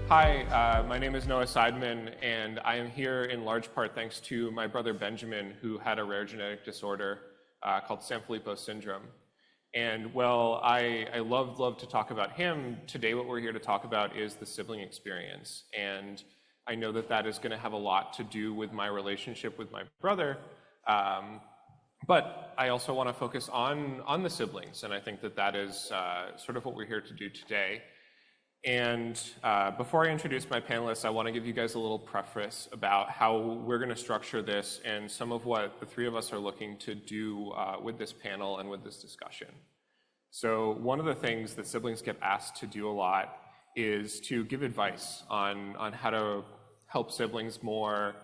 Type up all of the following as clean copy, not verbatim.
Hi, my name is Noah Siedman, and I am here in large part thanks to my brother Benjamin, who had a rare genetic disorder called SanFillipo syndrome. And while I love to talk about him, today what we're here to talk about is the sibling experience. And I know that that is going to have a lot to do with my relationship with my brother, but I also want to focus on the siblings, and I think that that is sort of what we're here to do today. And before I introduce my panelists, I want to give you guys a little preface about how we're going to structure this and some of what the three of us are looking to do with this panel and with this discussion. So one of the things that siblings get asked to do a lot is to give advice on how to help siblings more.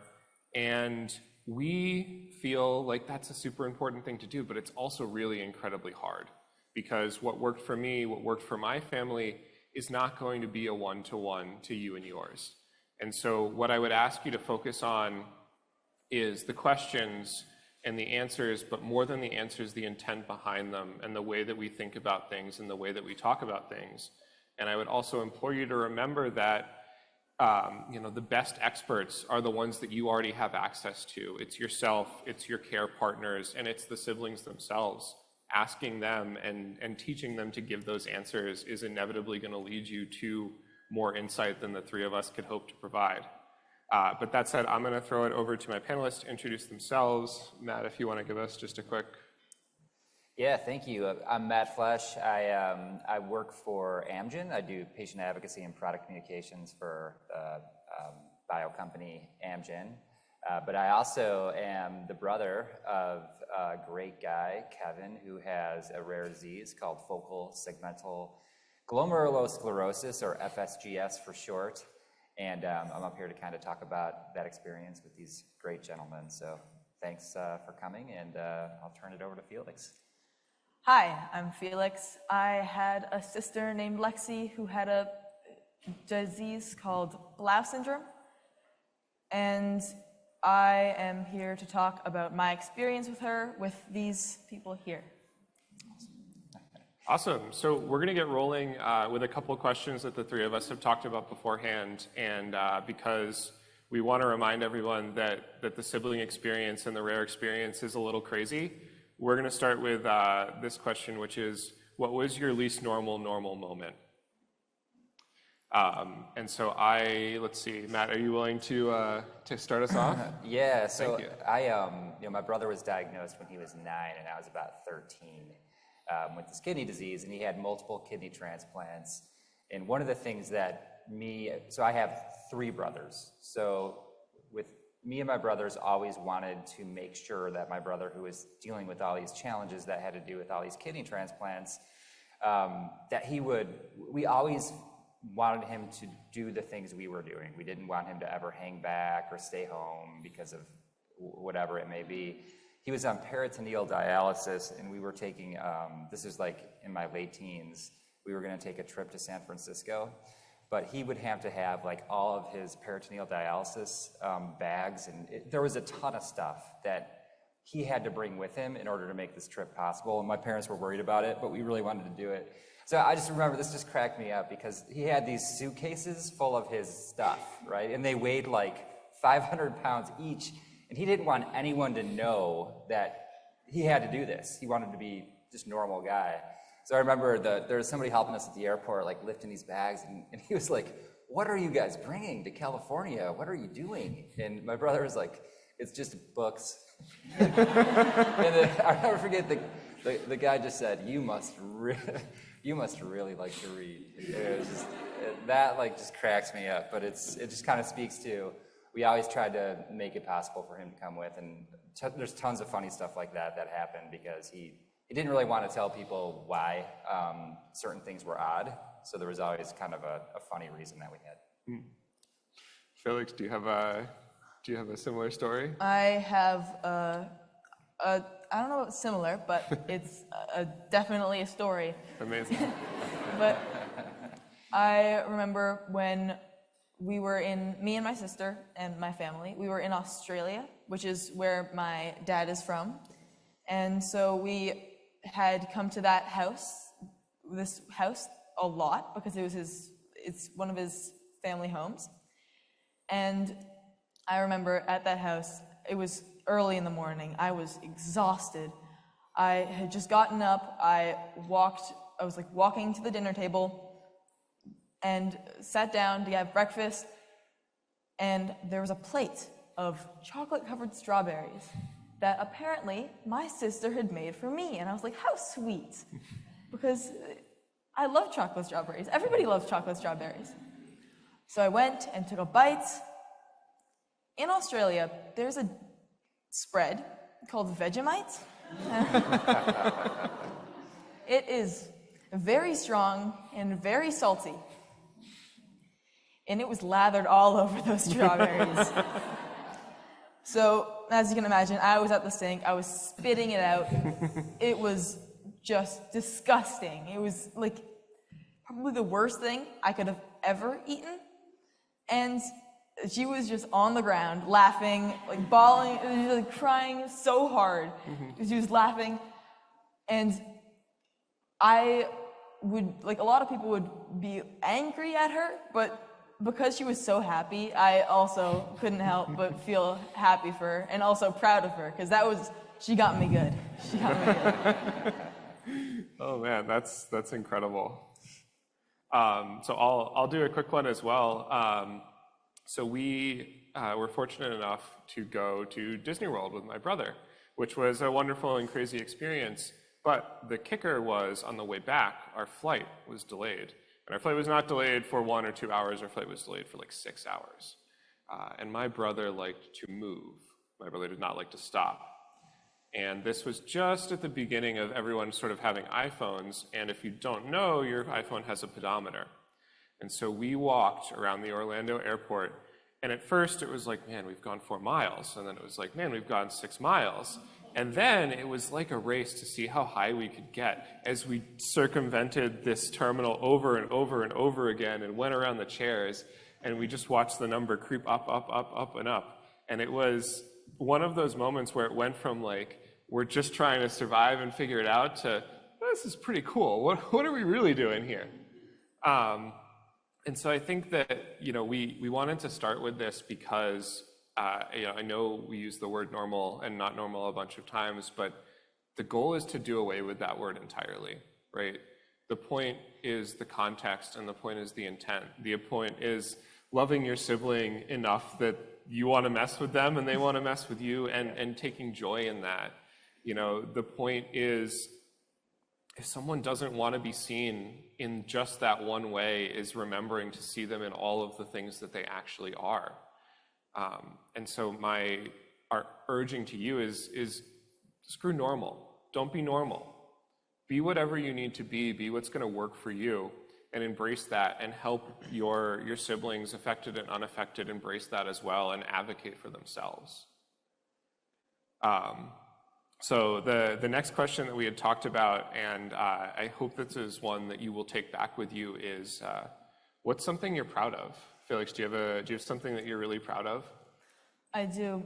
And we feel like that's a super important thing to do, but it's also really incredibly hard, because what worked for me, what worked for my family, is not going to be a one-to-one to you and yours. And so what I would ask you to focus on is the questions and the answers, but more than the answers, the intent behind them and the way that we think about things and the way that we talk about things. And I would also implore you to remember that the best experts are the ones that you already have access to. It's yourself, it's your care partners, and it's the siblings themselves. Asking them and teaching them to give those answers is inevitably going to lead you to more insight than the three of us could hope to provide. But that said, I'm going to throw it over to my panelists to introduce themselves. Matt, if you want to give us just a quick. Yeah, thank you. I'm Matt Flesch. I work for Amgen. I do patient advocacy and product communications for the bio company Amgen. But I also am the brother of a great guy, Kevin, who has a rare disease called focal segmental glomerulosclerosis, or FSGS for short. And I'm up here to kind of talk about that experience with these great gentlemen. So thanks for coming, and I'll turn it over to Felix. Hi, I'm Felix. I had a sister named Lexi who had a disease called Blau syndrome. And I am here to talk about my experience with her, with these people here. Awesome. So we're going to get rolling with a couple of questions that the three of us have talked about beforehand. And because we want to remind everyone that the sibling experience and the rare experience is a little crazy, we're going to start with this question, which is, what was your least normal moment? And so let's see, Matt, are you willing to start us off? Yeah, so my brother was diagnosed when he was 9 and I was about 13 with this kidney disease, and he had multiple kidney transplants. And one of the things that so I have 3 brothers. So with me and my brothers always wanted to make sure that my brother, who was dealing with all these challenges that had to do with all these kidney transplants, we always wanted him to do the things we were doing. We didn't want him to ever hang back or stay home because of whatever it may be. He was on peritoneal dialysis, and we were taking, this is like in my late teens, we were going to take a trip to San Francisco, but he would have to have like all of his peritoneal dialysis bags, and there was a ton of stuff that he had to bring with him in order to make this trip possible. And my parents were worried about it, but we really wanted to do it. So I just remember, this just cracked me up because he had these suitcases full of his stuff, right? And they weighed like 500 pounds each. And he didn't want anyone to know that he had to do this. He wanted to be just a normal guy. So I remember there was somebody helping us at the airport, like lifting these bags. And he was like, "What are you guys bringing to California? What are you doing?" And my brother was like, "It's just books." And then, I'll never forget, the guy just said, you must really like to read. It was just, that like just cracks me up, but it just kind of speaks to, we always tried to make it possible for him to come with, and there's tons of funny stuff like that happened because he didn't really want to tell people why certain things were odd, so there was always kind of a funny reason that we had. Felix, do you have a similar story? I have I don't know about similar, but it's definitely a story. Amazing. But I remember when we were me and my sister and my family, we were in Australia, which is where my dad is from. And so we had come to this house a lot because it's one of his family homes. And I remember at that house, it was early in the morning. I was exhausted. I had just gotten up. I was like walking to the dinner table and sat down to have breakfast. And there was a plate of chocolate-covered strawberries that apparently my sister had made for me. And I was like, how sweet. Because I love chocolate strawberries. Everybody loves chocolate strawberries. So I went and took a bite. In Australia, there's a spread called Vegemite. It is very strong and very salty. And it was lathered all over those strawberries. So, as you can imagine, I was at the sink. I was spitting it out. It was just disgusting. It was like probably the worst thing I could have ever eaten. And she was just on the ground, laughing, like bawling, like crying so hard. She was laughing. And I would, like a lot of people would be angry at her, but because she was so happy, I also couldn't help but feel happy for her and also proud of her, because she got me good. She got me good. Oh man, that's incredible. So I'll do a quick one as well. So we were fortunate enough to go to Disney World with my brother, which was a wonderful and crazy experience. But the kicker was, on the way back, our flight was delayed. And our flight was not delayed for 1 or 2 hours. Our flight was delayed for like 6 hours. And my brother liked to move. My brother did not like to stop. And this was just at the beginning of everyone sort of having iPhones. And if you don't know, your iPhone has a pedometer. And so we walked around the Orlando airport. And at first it was like, man, we've gone 4 miles. And then it was like, man, we've gone 6 miles. And then it was like a race to see how high we could get as we circumvented this terminal over and over and over again and went around the chairs, and we just watched the number creep up, up, up, up, and up. And it was one of those moments where it went from like, we're just trying to survive and figure it out, to, this is pretty cool. What are we really doing here? And so I think that, we wanted to start with this because I know we use the word normal and not normal a bunch of times, but the goal is to do away with that word entirely, right? The point is the context, and the point is the intent. The point is loving your sibling enough that you want to mess with them and they want to mess with you, and taking joy in that. The point is, if someone doesn't want to be seen in just that one way, is remembering to see them in all of the things that they actually are. And so our urging to you is screw normal. Don't be normal. Be whatever you need to be what's going to work for you, and embrace that, and help your siblings, affected and unaffected, embrace that as well, and advocate for themselves. So the next question that we had talked about, and I hope this is one that you will take back with you, is what's something you're proud of? Felix, do you have something that you're really proud of? I do.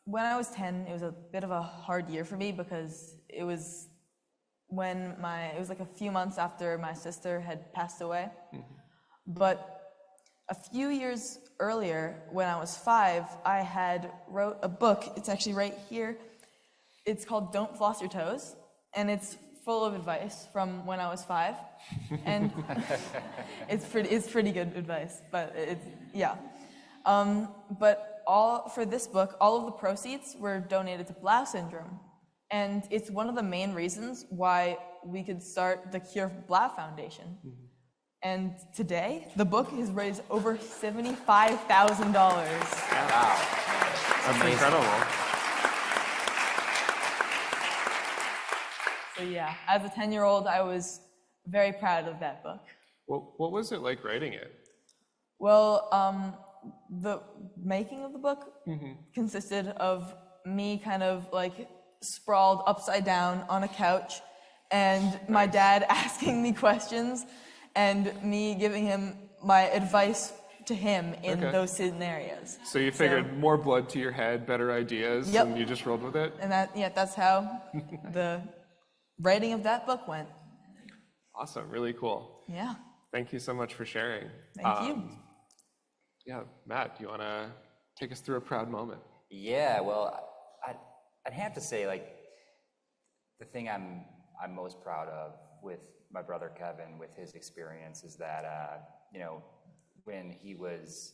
When I was 10, it was a bit of a hard year for me, because it was like a few months after my sister had passed away. But a few years earlier, when I was 5, I had wrote a book. It's actually right here. It's called Don't Floss Your Toes, and it's full of advice from when I was 5, and it's pretty good advice. But but for this book, all of the proceeds were donated to Blau syndrome, and it's one of the main reasons why we could start the Cure for Blau Foundation. And today, the book has raised over $75,000. Wow, That's incredible. So yeah, as a 10-year-old, I was very proud of that book. What was it like writing it? Well, the making of the book consisted of me kind of like sprawled upside down on a couch, and my dad asking me questions, and me giving him my advice to him in those scenarios. So you figured more blood to your head, better ideas, and you just rolled with it? And that's how the writing of that book went. Awesome, really cool. Yeah. Thank you so much for sharing. Thank you. Yeah, Matt, do you want to take us through a proud moment? Yeah, well, I'd have to say, like, the thing I'm most proud of with my brother Kevin, with his experience, is that, you know, when he was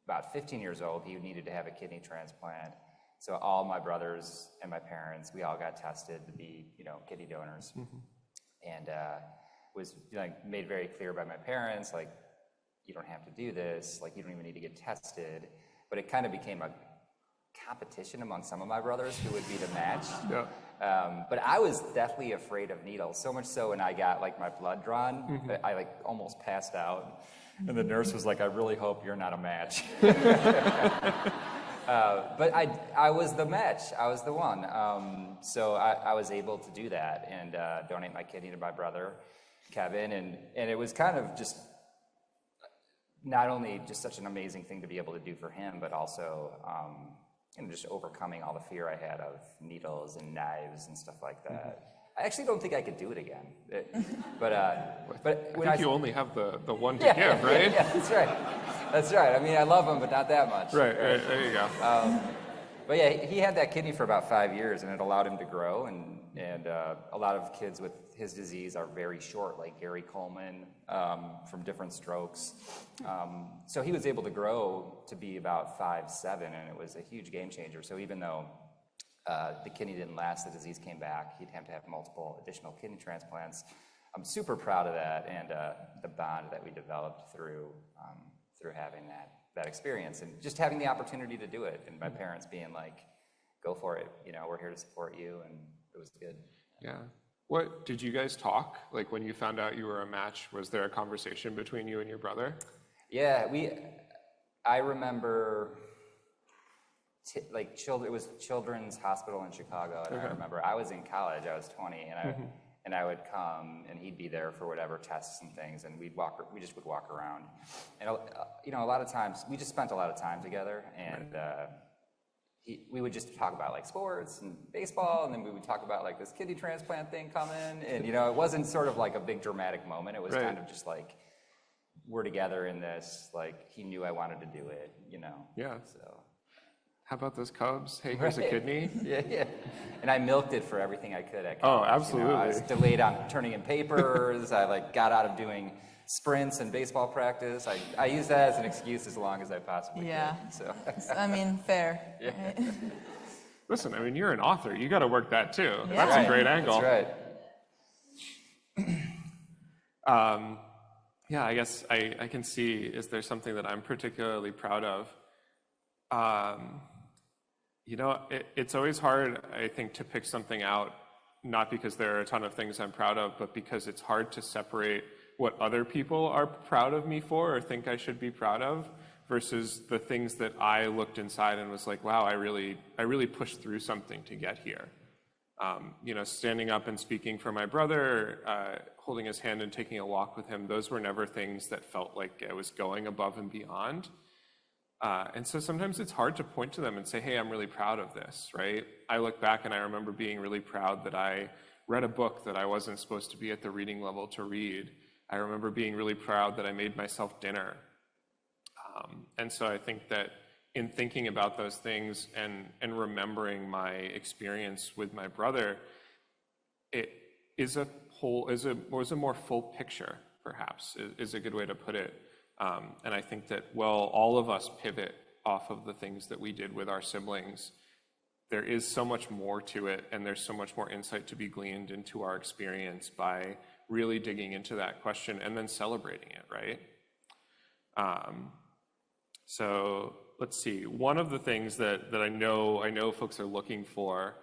about 15 years old, he needed to have a kidney transplant. So all my brothers and my parents, we all got tested to be, you know, kidney donors. And was like made very clear by my parents, like, you don't have to do this, like, you don't even need to get tested. But it kind of became a competition among some of my brothers who would be the match. Yeah. But I was deathly afraid of needles, so much so when I got like my blood drawn, I like almost passed out. And the nurse was like, I really hope you're not a match. But I was the match. I was the one. So I was able to do that and donate my kidney to my brother, Kevin. And it was kind of just not only just such an amazing thing to be able to do for him, but also you know, just overcoming all the fear I had of needles and knives and stuff like that. I actually don't think I could do it again. But when I think you only have the one to give, right? Yeah, that's right. That's right. I mean, I love him, but not that much. Right. There you go. But yeah, he had that kidney for about 5 years, and it allowed him to grow. And a lot of kids with his disease are very short, like Gary Coleman from different strokes. So he was able to grow to be about 5'7", and it was a huge game changer. So even though the kidney didn't last, the disease came back, he'd have to have multiple additional kidney transplants. I'm super proud of that, and the bond that we developed through having that experience and just having the opportunity to do it, and my parents being like, go for it, you know, we're here to support you, and it was good. Yeah. What did you guys talk? Like, when you found out you were a match, was there a conversation between you and your brother? Yeah, I remember it was Children's Hospital in Chicago, and I remember I was in college, I was 20, and I would come, and he'd be there for whatever tests and things, and we just would walk around. And, you know, a lot of times, we just spent a lot of time together, and we would just talk about, like, sports and baseball, and then we would talk about, like, this kidney transplant thing coming, and, you know, it wasn't sort of like a big dramatic moment. It was kind of just like, we're together in this, like, he knew I wanted to do it, you know? Yeah. So. How about those Cubs? Hey, here's a kidney. Yeah. And I milked it for everything I could at Oh, college. absolutely. You know, I was delayed on turning in papers. I got out of doing sprints and baseball practice. I used that as an excuse as long as I possibly could. So. I mean, fair. Yeah. Right? Listen, I mean, you're an author. You got to work that too. Yeah. That's a great angle. That's right. Yeah, I guess I can see, is there something that I'm particularly proud of? You know, it's always hard, I think, to pick something out, not because there are a ton of things I'm proud of, but because it's hard to separate what other people are proud of me for or think I should be proud of versus the things that I looked inside and was like, wow, I really pushed through something to get here. You know, standing up and speaking for my brother, holding his hand and taking a walk with him, those were never things that felt like I was going above and beyond. And so sometimes it's hard to point to them and say, hey, I'm really proud of this, right? I look back and I remember being really proud that I read a book that I wasn't supposed to be at the reading level to read. I remember being really proud that I made myself dinner. And so I think that in thinking about those things and remembering my experience with my brother, it is was a more full picture, perhaps, is a good way to put it. And I think that, well, all of us pivot off of the things that we did with our siblings. There is so much more to it, and there's so much more insight to be gleaned into our experience by really digging into that question and then celebrating it, right? So let's see. One of the things that I know folks are looking for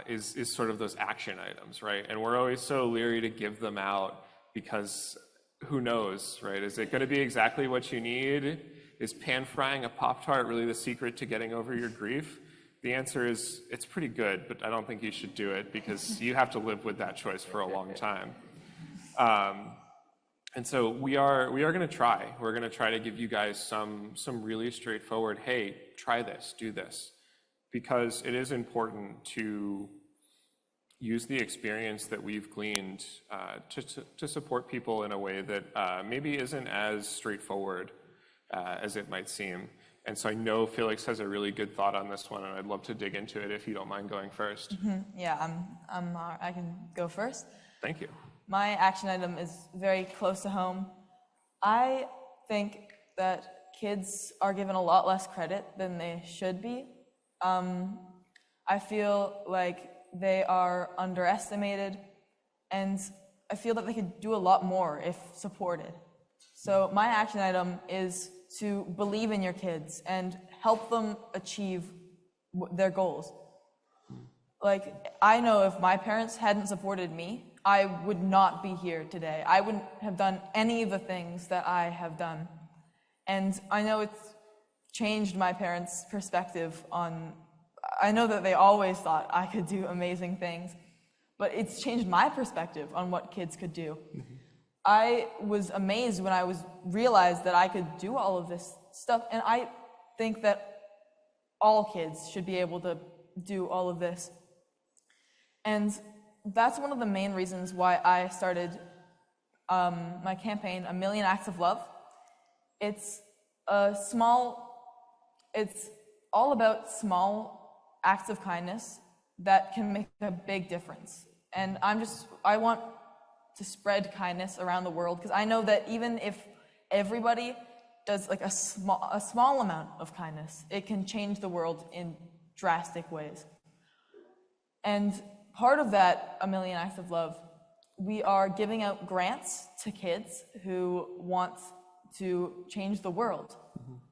is sort of those action items, right? And we're always so leery to give them out because who knows, right? Is it going to be exactly what you need? Is pan frying a Pop-Tart really the secret to getting over your grief? The answer is it's pretty good, but I don't think you should do it because you have to live with that choice for a long time. And so we are going to try. We're going to try to give you guys some really straightforward, hey, try this, do this, because it is important to use the experience that we've gleaned to support people in a way that maybe isn't as straightforward as it might seem. And so I know Felix has a really good thought on this one, and I'd love to dig into it if you don't mind going first. Yeah, I can go first. Thank you. My action item is very close to home. I think that kids are given a lot less credit than they should be. I feel like they are underestimated, and I feel that they could do a lot more if supported. So my action item is to believe in your kids and help them achieve their goals. Like, I know if my parents hadn't supported me, I would not be here today. I wouldn't have done any of the things that I have done. And I know it's changed my parents' perspective on, I know that they always thought I could do amazing things, but it's changed my perspective on what kids could do. I was amazed when I realized that I could do all of this stuff, and I think that all kids should be able to do all of this. And that's one of the main reasons why I started my campaign, 1 Million Acts of Love. It's all about small acts of kindness that can make a big difference. And I want to spread kindness around the world, because I know that even if everybody does like a small amount of kindness, it can change the world in drastic ways. And part of that 1 Million Acts of Love, we are giving out grants to kids who want to change the world,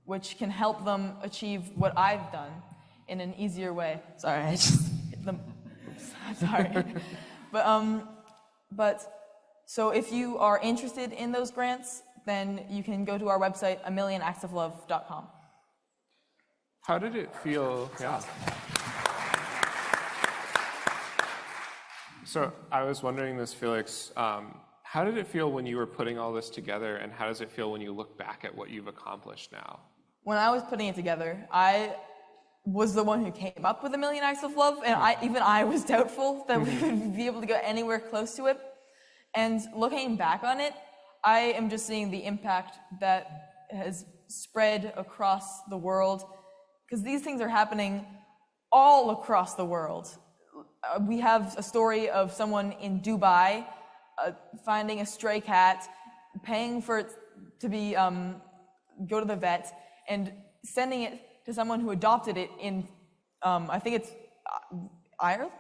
which can help them achieve what I've done in an easier way. Sorry, I just hit them. Sorry. But so if you are interested in those grants, then you can go to our website, 1millionactsoflove.com. How did it feel? Yeah. So I was wondering this, Felix, how did it feel when you were putting all this together, and how does it feel when you look back at what you've accomplished now? When I was putting it together, I was the one who came up with 1 Million Acts of Love, and I was doubtful that we would be able to get anywhere close to it. And looking back on it, I am just seeing the impact that has spread across the world, because these things are happening all across the world. We have a story of someone in Dubai finding a stray cat, paying for it to be go to the vet, and sending it to someone who adopted it in, I think it's Ireland?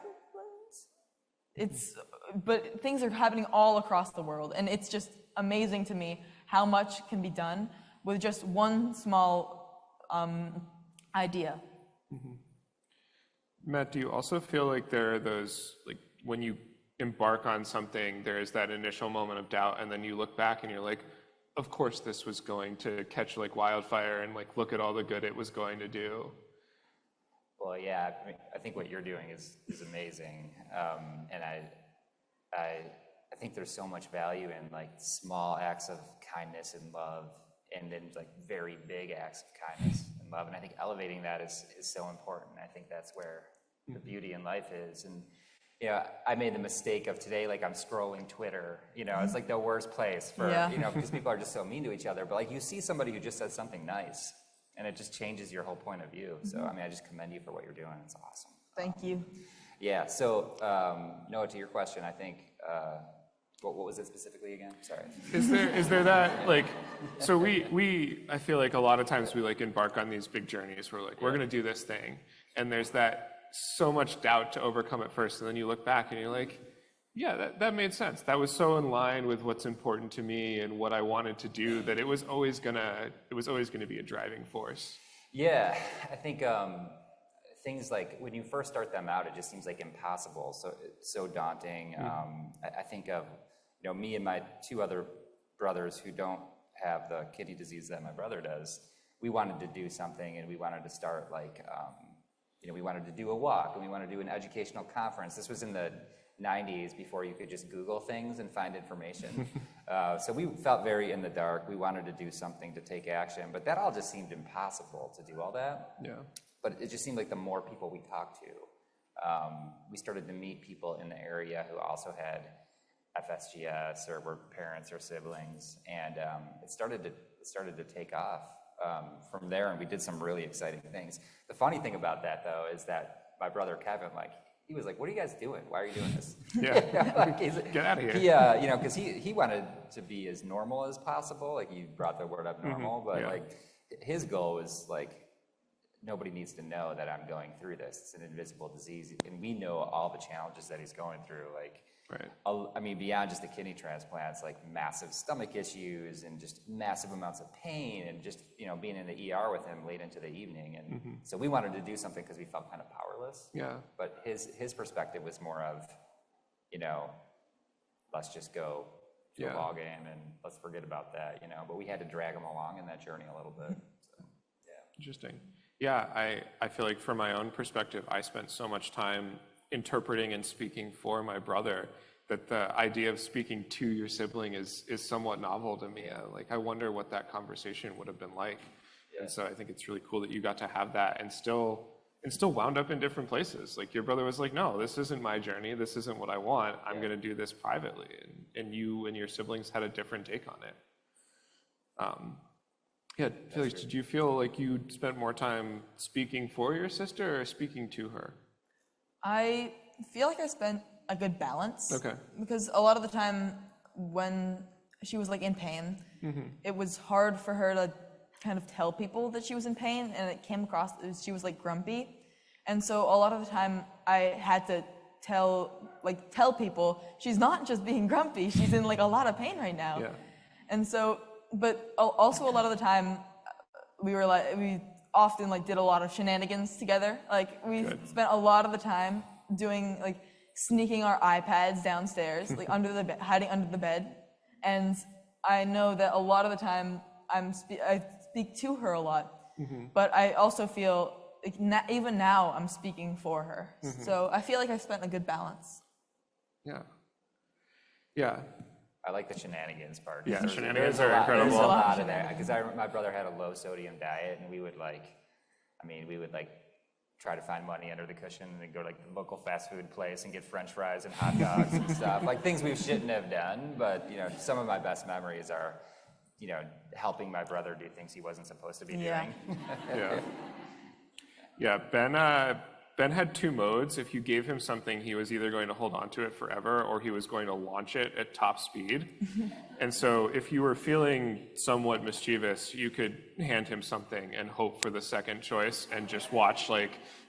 But things are happening all across the world, and it's just amazing to me how much can be done with just one small idea. Matt, do you also feel like there are those, like when you embark on something, there is that initial moment of doubt, and then you look back and you're like, of course this was going to catch like wildfire, and like look at all the good it was going to do? Well, yeah, I think what you're doing is amazing, and I think there's so much value in like small acts of kindness and love, and then like very big acts of kindness and love. And I think elevating that is so important. I think that's where the beauty in life is. And you know, I made the mistake of today, like I'm scrolling Twitter. You know, it's like the worst place for you know, because people are just so mean to each other. But like you see somebody who just says something nice, and it just changes your whole point of view. So I mean, I just commend you for what you're doing. It's awesome. Thank you. Yeah. So Noah, to your question, I think. What was it specifically again? Sorry. Is there that, like, so I feel like a lot of times we like embark on these big journeys. We're like, we're going to do this thing. And there's that so much doubt to overcome at first. And then you look back and you're like, yeah, that made sense. That was so in line with what's important to me and what I wanted to do that it was always going to be a driving force. Yeah, I think things like when you first start them out, it just seems like impossible, so daunting. I think of me and my 2 other brothers who don't have the kidney disease that my brother does. We wanted to do something, and we wanted to start like we wanted to do a walk, and we wanted to do an educational conference. This was in the 90s, before you could just Google things and find information. So we felt very in the dark. We wanted to do something to take action, but that all just seemed impossible to do all that. Yeah. But it just seemed like the more people we talked to, we started to meet people in the area who also had FSGS or were parents or siblings, and it started to take off from there, and we did some really exciting things. The funny thing about that, though, is that my brother Kevin, he was like, "What are you guys doing? Why are you doing this?" Yeah, get out of here. Because he wanted to be as normal as possible. Like, he brought the word up normal, but his goal was nobody needs to know that I'm going through this. It's an invisible disease, and we know all the challenges that he's going through. I mean, beyond just the kidney transplants, massive stomach issues and just massive amounts of pain, and just being in the ER with him late into the evening. And so we wanted to do something because we felt kind of powerless. Yeah. But his perspective was more of, let's just go to a ball game and let's forget about that. But we had to drag him along in that journey a little bit. So, yeah. Interesting. Yeah, I feel like from my own perspective, I spent so much time interpreting and speaking for my brother that the idea of speaking to your sibling is somewhat novel to me. I wonder what that conversation would have been like. Yeah. And so I think it's really cool that you got to have that and still wound up in different places. Your brother was like, "No, this isn't my journey. This isn't what I want. I'm going to do this privately." And you and your siblings had a different take on it. Felix, did you feel like you spent more time speaking for your sister or speaking to her? I feel like I spent a good balance. Okay. Because a lot of the time when she was in pain, it was hard for her to kind of tell people that she was in pain, and it came across as she was grumpy. And so a lot of the time I had to tell people she's not just being grumpy, she's in a lot of pain right now. Yeah. And so, but also a lot of the time we often did a lot of shenanigans together. We spent a lot of the time doing sneaking our iPads downstairs, hiding under the bed. And I know that a lot of the time I speak to her a lot, but I also feel even now I'm speaking for her. So I feel like I spent a good balance. Yeah. Yeah. I like the shenanigans part. Yeah, shenanigans are incredible. There's a lot of that, because my brother had a low sodium diet, and we would try to find money under the cushion and go to the local fast food place and get French fries and hot dogs and stuff, things we shouldn't have done. But some of my best memories are, helping my brother do things he wasn't supposed to be doing. Ben had two modes. If you gave him something, he was either going to hold on to it forever or he was going to launch it at top speed. And so if you were feeling somewhat mischievous, you could hand him something and hope for the second choice and just watch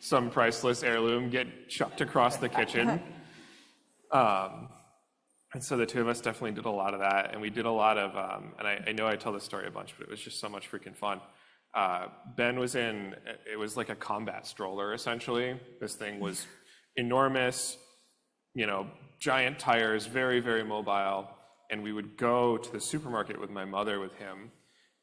some priceless heirloom get chucked across the kitchen. And so the two of us definitely did a lot of that. And we did a lot of, and I know I tell this story a bunch, but it was just so much freaking fun. Ben was it was like a combat stroller, essentially. This thing was enormous, giant tires, very, very mobile. And we would go to the supermarket with my mother with him,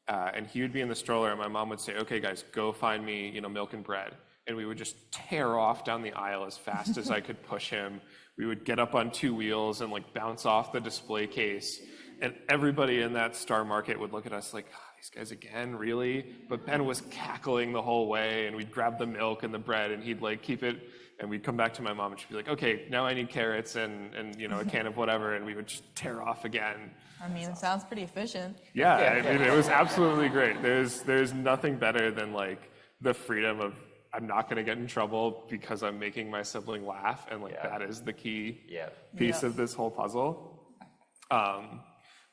and he would be in the stroller, and my mom would say, "Okay, guys, go find me, milk and bread." And we would just tear off down the aisle as fast as I could push him. We would get up on two wheels and bounce off the display case. And everybody in that Star Market would look at us like, "These guys again, really?" But Ben was cackling the whole way, and we'd grab the milk and the bread, and he'd keep it, and we'd come back to my mom, and she'd be like, "Okay, now I need carrots and a can of whatever," and we would just tear off again. I mean, it sounds pretty efficient. Yeah, it was absolutely great. There's nothing better than the freedom of, I'm not going to get in trouble because I'm making my sibling laugh, and that is the key piece of this whole puzzle.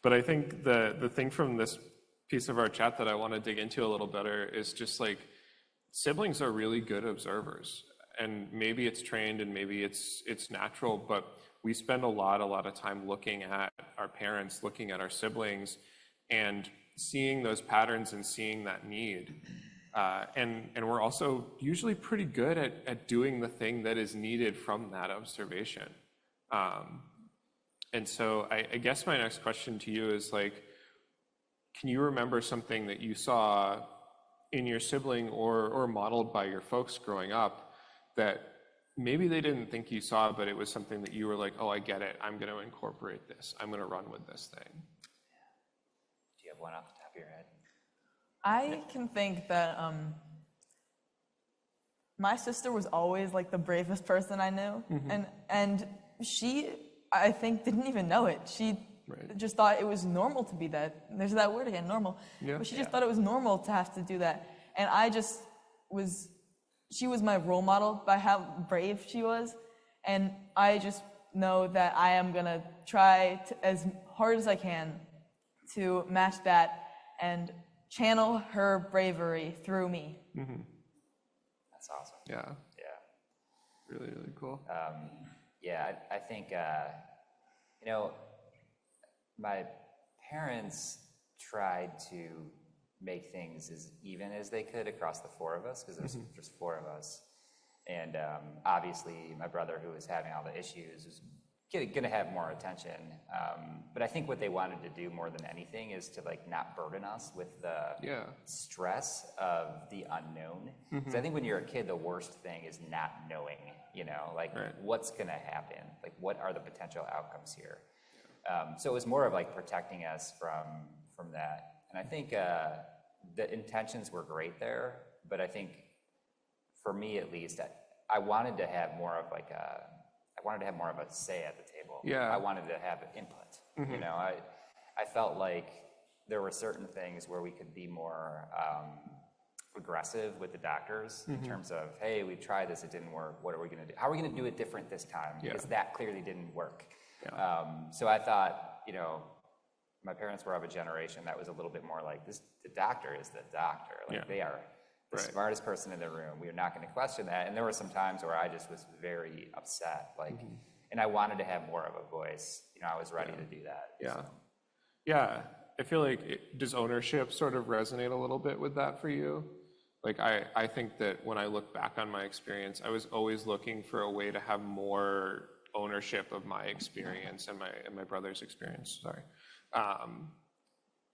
But I think the thing from this piece of our chat that I want to dig into a little better is just siblings are really good observers, and maybe it's trained and maybe it's natural, but we spend a lot of time looking at our parents, looking at our siblings, and seeing those patterns and seeing that need. And we're also usually pretty good at doing the thing that is needed from that observation. And so I guess my next question to you is can you remember something that you saw in your sibling or modeled by your folks growing up that maybe they didn't think you saw, but it was something that you were like, "Oh, I get it. I'm going to incorporate this. I'm going to run with this thing"? Do you have one off the top of your head? I can think that my sister was always like the bravest person I knew, and she, I think, didn't even know it. She just thought it was normal to be that. There's that word again, normal. Yeah. But she just thought it was normal to have to do that, and I just was. She was my role model by how brave she was, and I just know that I am gonna try as hard as I can to match that and channel her bravery through me. That's awesome. Yeah. Yeah. Really, really cool. Yeah, I think, my parents tried to make things as even as they could across the four of us, because there's just four of us. And obviously, my brother, who was having all the issues, was going to have more attention. But I think what they wanted to do more than anything is to like not burden us with the stress of the unknown. Because I think when you're a kid, the worst thing is not knowing, what's going to happen, like what are the potential outcomes here. So it was more of like protecting us from that. And I think the intentions were great there, but I think for me at least, I wanted to have more of like I wanted to have more of a say at the table. Yeah. I wanted to have input. I felt like there were certain things where we could be more aggressive with the doctors in terms of, hey, we tried this, it didn't work. What are we going to do? How are we going to do it different this time? Because that clearly didn't work. Yeah. So I thought, my parents were of a generation that was a little bit more like this. The doctor is the doctor. They are the smartest person in the room. We are not going to question that. And there were some times where I just was very upset, and I wanted to have more of a voice. I was ready to do that. Yeah. So. Yeah. I feel like, does ownership sort of resonate a little bit with that for you? Like, I think that when I look back on my experience, I was always looking for a way to have more ownership of my experience and my brother's experience, sorry.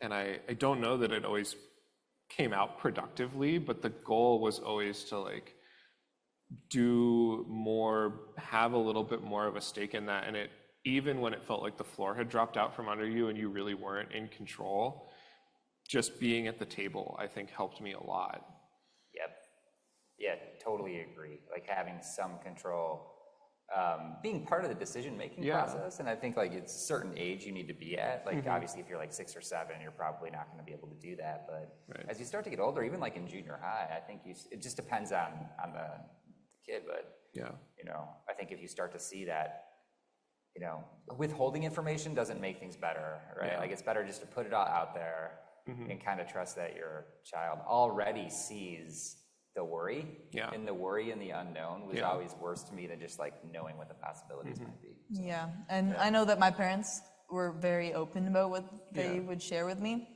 And I don't know that it always came out productively, but the goal was always to like do more, have a little bit more of a stake in that. And it, even when it felt like the floor had dropped out from under you and you really weren't in control, just being at the table, I think helped me a lot. Yep. Yeah, totally agree. Like having some control, being part of the decision-making process. And I think like it's a certain age you need to be at. Like obviously if you're like 6 or 7, you're probably not going to be able to do that. But as you start to get older, even like in junior high, I think it just depends on the kid. But I think if you start to see that, withholding information doesn't make things better, right? Yeah. Like it's better just to put it all out there and kind of trust that your child already sees the worry. Yeah. And the worry and the unknown was always worse to me than just like knowing what the possibilities might be. So, Yeah, and I know that my parents were very open about what they would share with me,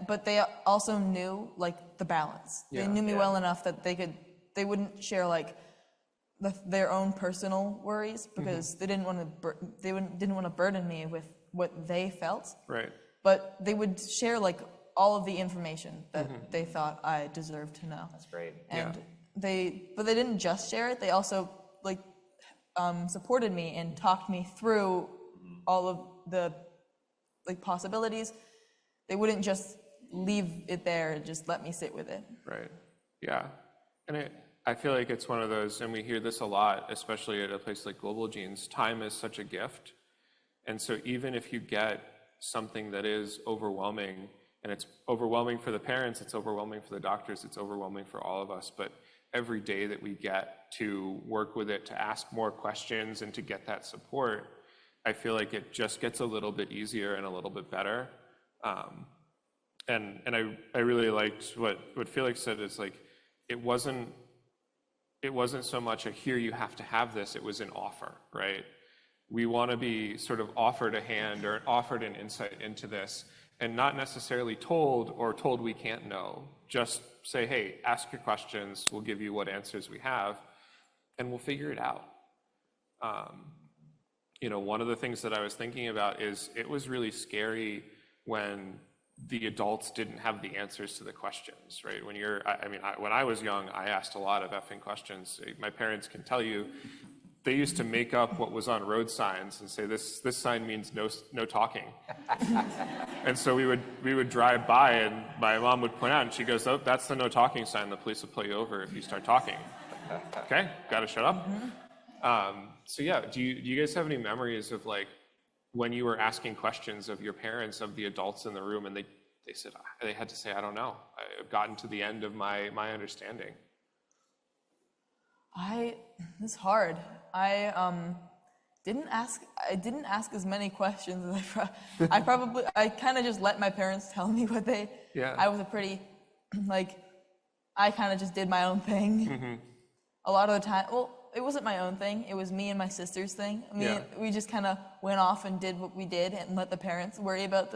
but they also knew like the balance. They knew me well enough that they wouldn't share like their own personal worries because they didn't want to burden me with what they felt. Right. But they would share like all of the information that they thought I deserved to know. That's great. And they didn't just share it. They also like supported me and talked me through all of the like possibilities. They wouldn't just leave it there and just let me sit with it. Right. Yeah. And I feel like it's one of those, and we hear this a lot, especially at a place like Global Genes, time is such a gift. And so even if you get something that is overwhelming, and it's overwhelming for the parents, it's overwhelming for the doctors, it's overwhelming for all of us, but every day that we get to work with it, to ask more questions and to get that support, I feel like it just gets a little bit easier and a little bit better. And I really liked what Felix said is like, it wasn't so much a here you have to have this, it was an offer, right? We want to be sort of offered a hand or offered an insight into this and not necessarily told we can't know. Just say, hey, ask your questions, we'll give you what answers we have, and we'll figure it out. One of the things that I was thinking about is it was really scary when the adults didn't have the answers to the questions, right? When I was young, I asked a lot of effing questions. My parents can tell you, they used to make up what was on road signs and say, this sign means no talking. And so we would drive by and my mom would point out and she goes, oh, that's the no talking sign. The police will pull you over if you start talking. Okay, gotta shut up. So yeah, do you guys have any memories of like when you were asking questions of your parents, of the adults in the room, and they said, they had to say, I don't know, I've gotten to the end of my understanding? It's hard. I didn't ask as many questions as I kind of just let my parents tell me what they, Yeah. I was a pretty, like, I kind of just did my own thing. A lot of the time, well, it wasn't my own thing, it was me and my sister's thing. I mean, we just kind of went off and did what we did and let the parents worry about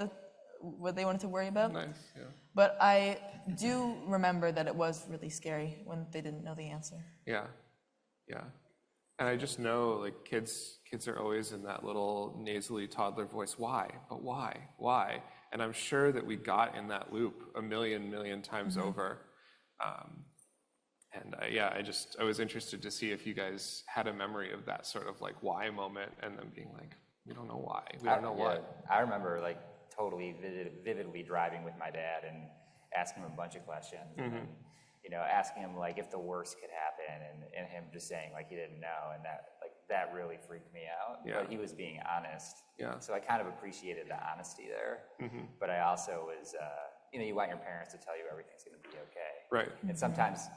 what they wanted to worry about. Nice, yeah. But I do remember that it was really scary when they didn't know the answer. Yeah, yeah. And I just know, like, kids are always in that little nasally toddler voice, why? But why? And I'm sure that we got in that loop a million times over. I was interested to see if you guys had a memory of that sort of like why moment, and then being like, we don't know why, we don't know what. I remember like totally vividly driving with my dad and asking him a bunch of questions, and then, asking him like if the worst could happen, and him just saying like he didn't know, and that really freaked me out. Yeah. But he was being honest. Yeah. So I kind of appreciated the honesty there. But I also was, you want your parents to tell you everything's going to be okay. Right. And sometimes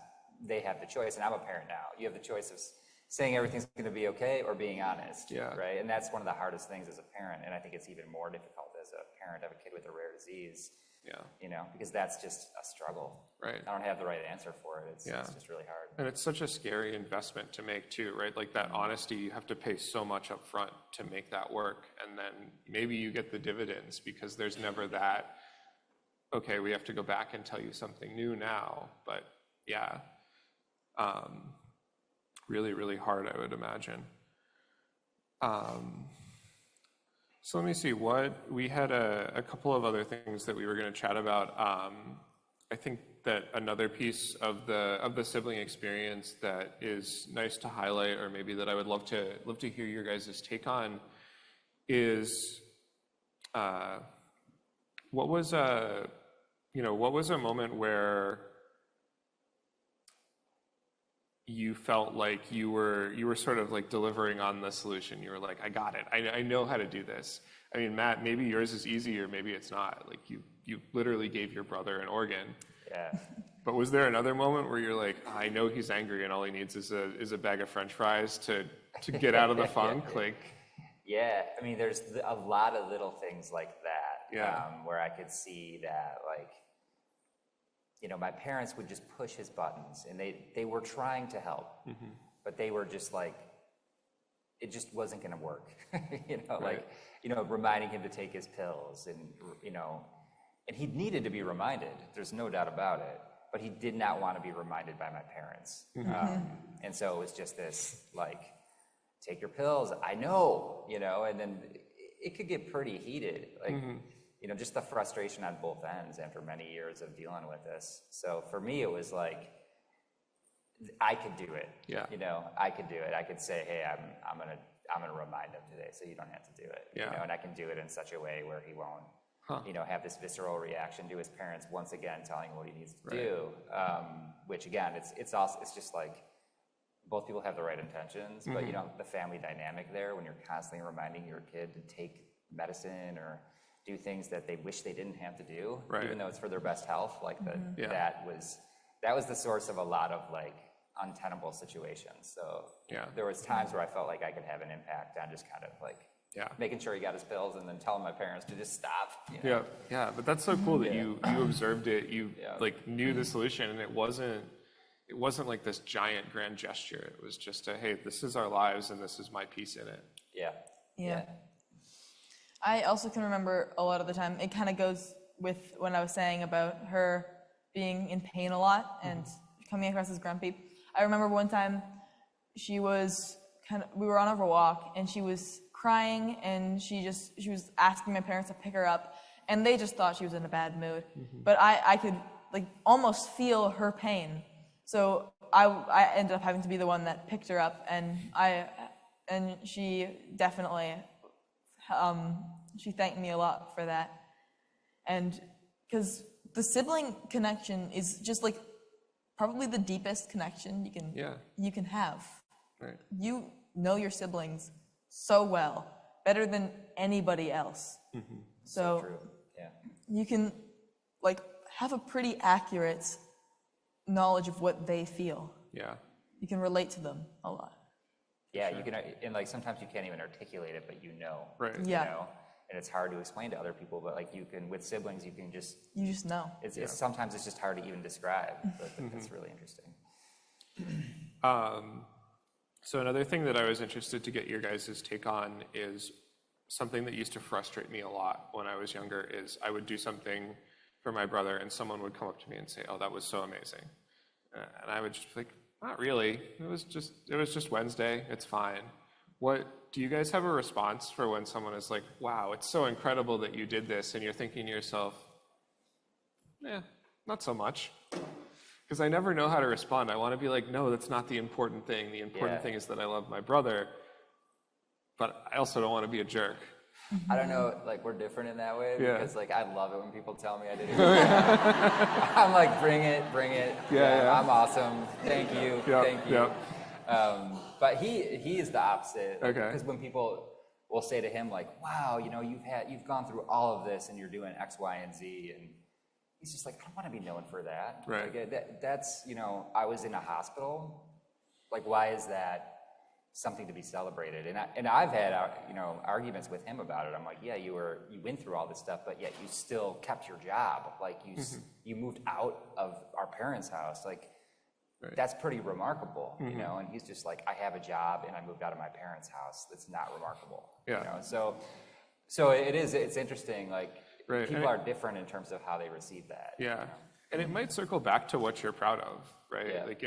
they have the choice, and I'm a parent now. You have the choice of saying everything's going to be okay or being honest. Yeah. Right. And that's one of the hardest things as a parent, and I think it's even more difficult as a parent of a kid with a rare disease. Yeah. Because that's just a struggle. Right. I don't have the right answer for it. It's just really hard. And it's such a scary investment to make too, right? Like that honesty, you have to pay so much up front to make that work. And then maybe you get the dividends because there's never that, okay, we have to go back and tell you something new now. But yeah, really hard, I would imagine. So let me see, we had a couple of other things that we were going to chat about. I think that another piece of the sibling experience that is nice to highlight, or maybe that I would love to hear your guys' take on, is what was a moment where you felt like you were sort of like delivering on the solution. You were like, I got it. I know how to do this. I mean, Matt, maybe yours is easy or maybe it's not. Like you literally gave your brother an organ. Yeah. But was there another moment where you're like, I know he's angry and all he needs is a bag of French fries to get out of the funk? Like, yeah. I mean, there's a lot of little things like that. Yeah. Where I could see that, like, my parents would just push his buttons, and they were trying to help, but they were just like, it just wasn't going to work. Right. Reminding him to take his pills, and and he needed to be reminded. There's no doubt about it, but he did not want to be reminded by my parents. And so it was just this like, take your pills. I know, and then it could get pretty heated. Like, just the frustration on both ends after many years of dealing with this. So for me, it was like, I could do it. Yeah. I could do it. I could say, hey, I'm gonna remind him today, so you don't have to do it. Yeah. And I can do it in such a way where he won't, have this visceral reaction to his parents once again telling him what he needs to do. Which again, it's just like, both people have the right intentions, but the family dynamic there, when you're constantly reminding your kid to take medicine or do things that they wish they didn't have to do, even though it's for their best health, like that was the source of a lot of like untenable situations. So there was times where I felt like I could have an impact on just kind of like making sure he got his pills and then telling my parents to just stop. Yeah, but that's so cool that you observed it, you like knew the solution, and it wasn't like this giant grand gesture. It was just hey, this is our lives and this is my piece in it. Yeah. I also can remember a lot of the time, it kind of goes with when I was saying about her being in pain a lot and coming across as grumpy. I remember one time we were on a walk and she was crying, and she was asking my parents to pick her up, and they just thought she was in a bad mood. But I could like almost feel her pain. So I ended up having to be the one that picked her up, and she definitely, she thanked me a lot for that. And because the sibling connection is just like, probably the deepest connection you can have. Right. You know your siblings so well, better than anybody else. So True. Yeah. you can like have a pretty accurate knowledge of what they feel. Yeah. You can relate to them a lot. Yeah, you can, and like sometimes you can't even articulate it, but you know. Right. Yeah. You know? And it's hard to explain to other people, but like you can, with siblings, you can just, You just know. it's sometimes it's just hard to even describe, but that's really interesting. So another thing that I was interested to get your guys' take on is something that used to frustrate me a lot when I was younger is I would do something for my brother and someone would come up to me and say, oh, that was so amazing. And I would just be like, not really. It was just Wednesday. It's fine. What do you guys have a response for when someone is like, wow, it's so incredible that you did this, and you're thinking to yourself, not so much. Because I never know how to respond. I want to be like, no, that's not the important thing. The important thing is that I love my brother, but I also don't want to be a jerk. I don't know, like we're different in that way because like I love it when people tell me I did it. I'm like, bring it. Yeah. I'm awesome. Thank you. Thank you. Yep. But he is the opposite. Okay. Because when people will say to him like, wow, you know, you've gone through all of this and you're doing X, Y, and Z, and he's just like, I don't want to be known for that. Right. Like, that's, you know, I was in a hospital. Like, why is that something to be celebrated? And I've had, you know, arguments with him about it. I'm like, yeah, you went through all this stuff, but yet you still kept your job. Like you moved out of our parents' house. Like, that's pretty remarkable, you know? And he's just like, I have a job and I moved out of my parents' house. That's not remarkable. Yeah. You know? So it's interesting. Like, Right. people are different in terms of how they receive that. Yeah. You know? And it might circle back to what you're proud of, right? Yeah. Like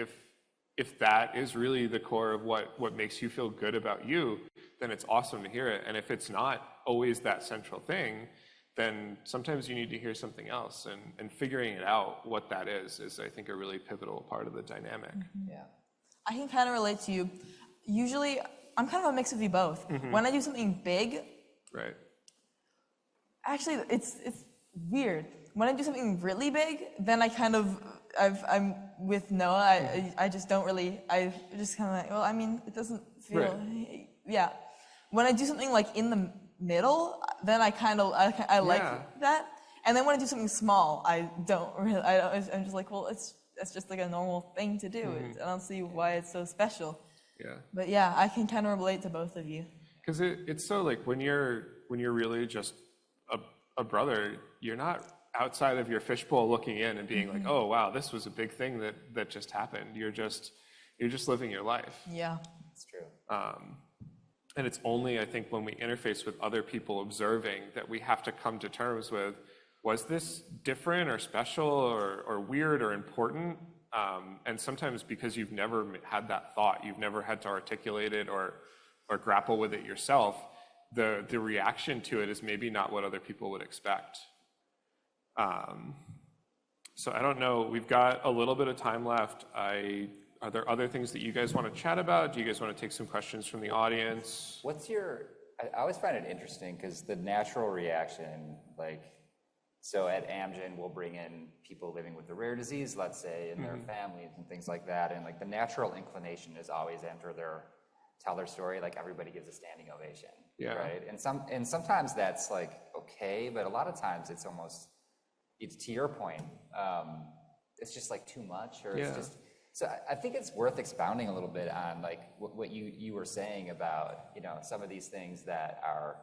if that is really the core of what makes you feel good about you, then it's awesome to hear it. And if it's not always that central thing, then sometimes you need to hear something else, and figuring it out what that is I think a really pivotal part of the dynamic. Yeah. I can kind of relate to you. Usually, I'm kind of a mix of you both. When I do something big, Right. actually, it's weird. When I do something really big, then I kind of, I'm with Noah. I just don't really, I just kind of like, well, I mean, it doesn't feel, yeah. When I do something like in the middle, then I kind of, I like that. And then when I do something small, I don't really, I'm just like, well, that's just like a normal thing to do. I don't see why it's so special. Yeah. But yeah, I can kind of relate to both of you. Because it's so like when you're really just a brother, you're not outside of your fishbowl looking in and being like, oh wow, this was a big thing that just happened. You're just living your life. Yeah. It's true. And it's only, I think, when we interface with other people observing that we have to come to terms with, was this different or special or weird or important? And sometimes because you've never had that thought, you've never had to articulate it or grapple with it yourself, the reaction to it is maybe not what other people would expect. So I don't know, we've got a little bit of time left. Are there other things that you guys want to chat about? Do you guys want to take some questions from the audience? I always find it interesting because the natural reaction, like, so at Amgen, we'll bring in people living with a rare disease, let's say, and their families and things like that. And like the natural inclination is always tell their story, like everybody gives a standing ovation, right? And sometimes that's like, okay, but a lot of times it's to your point, it's just like too much, or it's just, so I think it's worth expounding a little bit on like what you were saying about, you know, some of these things that are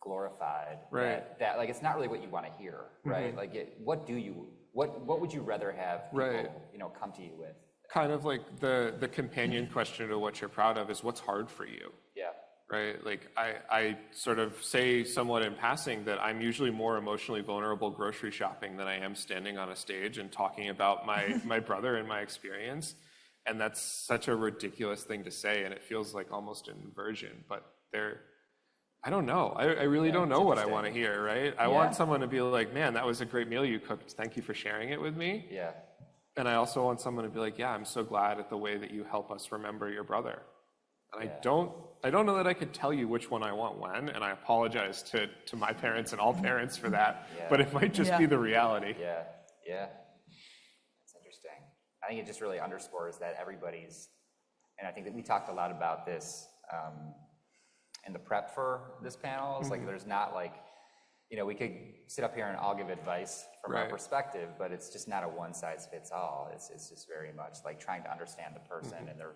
glorified, right? That like, it's not really what you want to hear, right? Like what would you rather have people, you know, come to you with? Kind of like the companion question to what you're proud of is what's hard for you. Yeah. Right? Like I sort of say somewhat in passing that I'm usually more emotionally vulnerable grocery shopping than I am standing on a stage and talking about my brother and my experience. And that's such a ridiculous thing to say, and it feels like almost an inversion, but I don't know. I really don't know what I want to hear, right? I want someone to be like, man, that was a great meal you cooked. Thank you for sharing it with me. Yeah. And I also want someone to be like, yeah, I'm so glad at the way that you help us remember your brother. And I don't know that I could tell you which one I want when, and I apologize to my parents and all parents for that, but it might just be the reality. Yeah. That's interesting. I think it just really underscores that everybody's, and I think that we talked a lot about this in the prep for this panel. It's like there's not like, you know, we could sit up here and all give advice from our perspective, but it's just not a one size fits all. It's just very much like trying to understand the person and their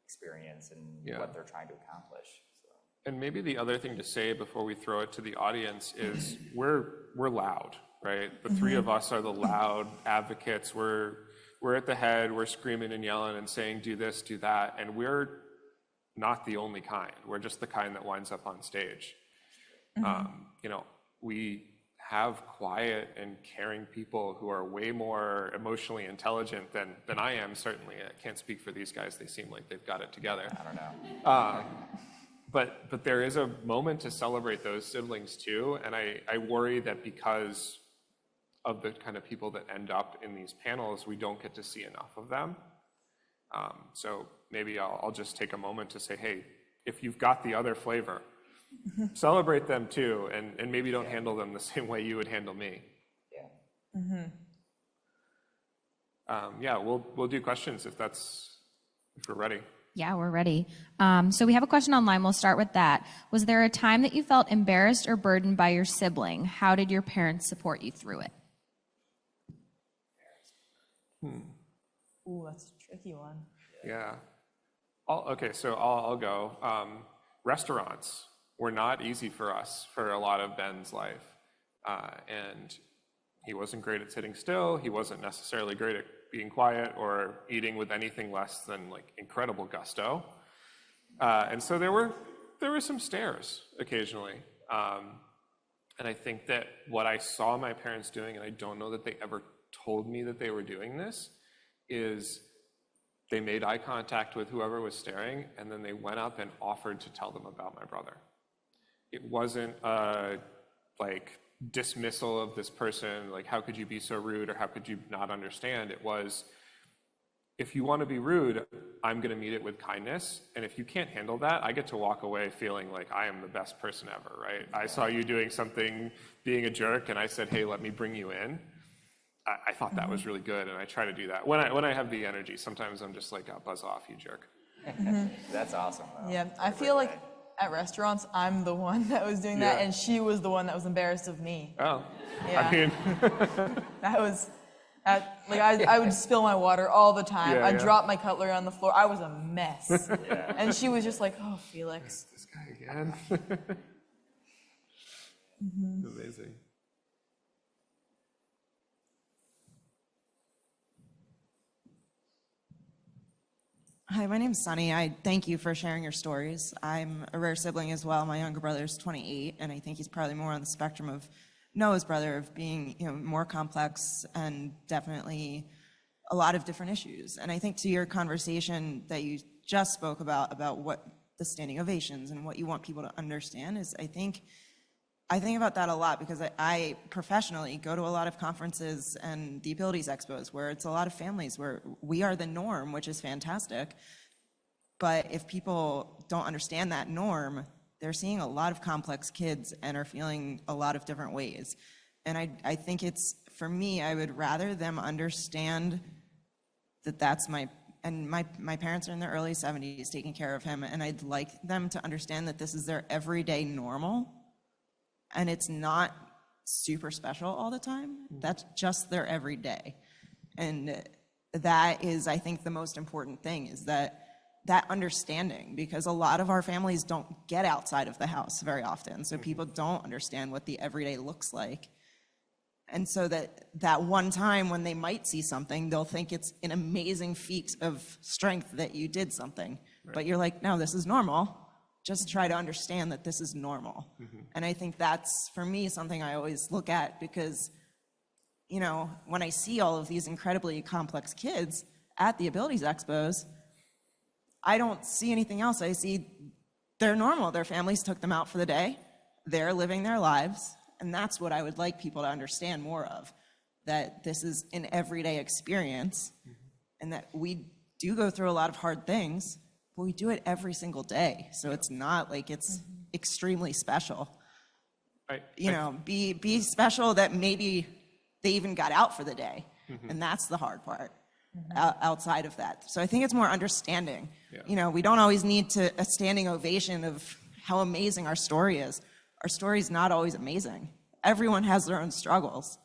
experience and what they're trying to accomplish. So. And maybe the other thing to say before we throw it to the audience is we're loud, right? The three of us are the loud advocates. We're at the head, we're screaming and yelling and saying, do this, do that. And we're not the only kind. We're just the kind that winds up on stage. You know, we have quiet and caring people who are way more emotionally intelligent than I am, certainly. I can't speak for these guys. They seem like they've got it together. I don't know. But there is a moment to celebrate those siblings too. And I worry that because of the kind of people that end up in these panels, we don't get to see enough of them. So maybe I'll just take a moment to say, hey, if you've got the other flavor, celebrate them too, and maybe don't handle them the same way you would handle me. Yeah. We'll do questions if we're ready. Yeah, we're ready. So we have a question online. We'll start with that. Was there a time that you felt embarrassed or burdened by your sibling? How did your parents support you through it? Ooh, that's a tricky one. Yeah. Okay, so I'll go. Restaurants were not easy for us for a lot of Ben's life. And he wasn't great at sitting still. He wasn't necessarily great at being quiet or eating with anything less than like incredible gusto. And so there were some stares occasionally. And I think that what I saw my parents doing, and I don't know that they ever told me that they were doing this, is they made eye contact with whoever was staring, and then they went up and offered to tell them about my brother. It wasn't like dismissal of this person, like how could you be so rude or how could you not understand? It was, if you want to be rude, I'm going to meet it with kindness, and if you can't handle that, I get to walk away feeling like I am the best person ever, right? I saw you doing something, being a jerk, and I said, hey, let me bring you in. I thought that was really good, and I try to do that. When I have the energy, sometimes I'm just like, oh, buzz off, you jerk. That's awesome. Though. Yeah, I feel like at restaurants, I'm the one that was doing that, and she was the one that was embarrassed of me. Oh, Yeah. I mean, I would spill my water all the time. I'd yeah. drop my cutlery on the floor. I was a mess. And she was just like, oh, Felix. this guy again. Amazing. Hi, my name's Sunny. I thank you for sharing your stories. I'm a rare sibling as well. My younger brother is 28, and I think he's probably more on the spectrum of Noah's brother, of being, more complex and definitely a lot of different issues. And I think to your conversation that you just spoke about what the standing ovations and what you want people to understand is, I think about that a lot because I professionally go to a lot of conferences and the Abilities Expos where it's a lot of families where we are the norm, which is fantastic. But if people don't understand that norm, they're seeing a lot of complex kids and are feeling a lot of different ways. And I think it's, for me, I would rather them understand that that's my parents are in their early 70s taking care of him, and I'd like them to understand that this is their everyday normal. And it's not super special all the time. That's just their everyday. And that is, I think, the most important thing is that understanding, because a lot of our families don't get outside of the house very often. So people don't understand what the everyday looks like. And so that one time when they might see something, they'll think it's an amazing feat of strength that you did something. Right. But you're like, no, this is normal. Just try to understand that this is normal. And I think that's, for me, something I always look at because, when I see all of these incredibly complex kids at the Abilities Expos, I don't see anything else. I see they're normal. Their families took them out for the day. They're living their lives. And that's what I would like people to understand more of, that this is an everyday experience and that we do go through a lot of hard things. But we do it every single day, so it's not like it's extremely special. Be special that maybe they even got out for the day, and that's the hard part. outside of that. So I think it's more understanding. Yeah. You know, we don't always need a standing ovation of how amazing our story is. Our story is not always amazing. Everyone has their own struggles.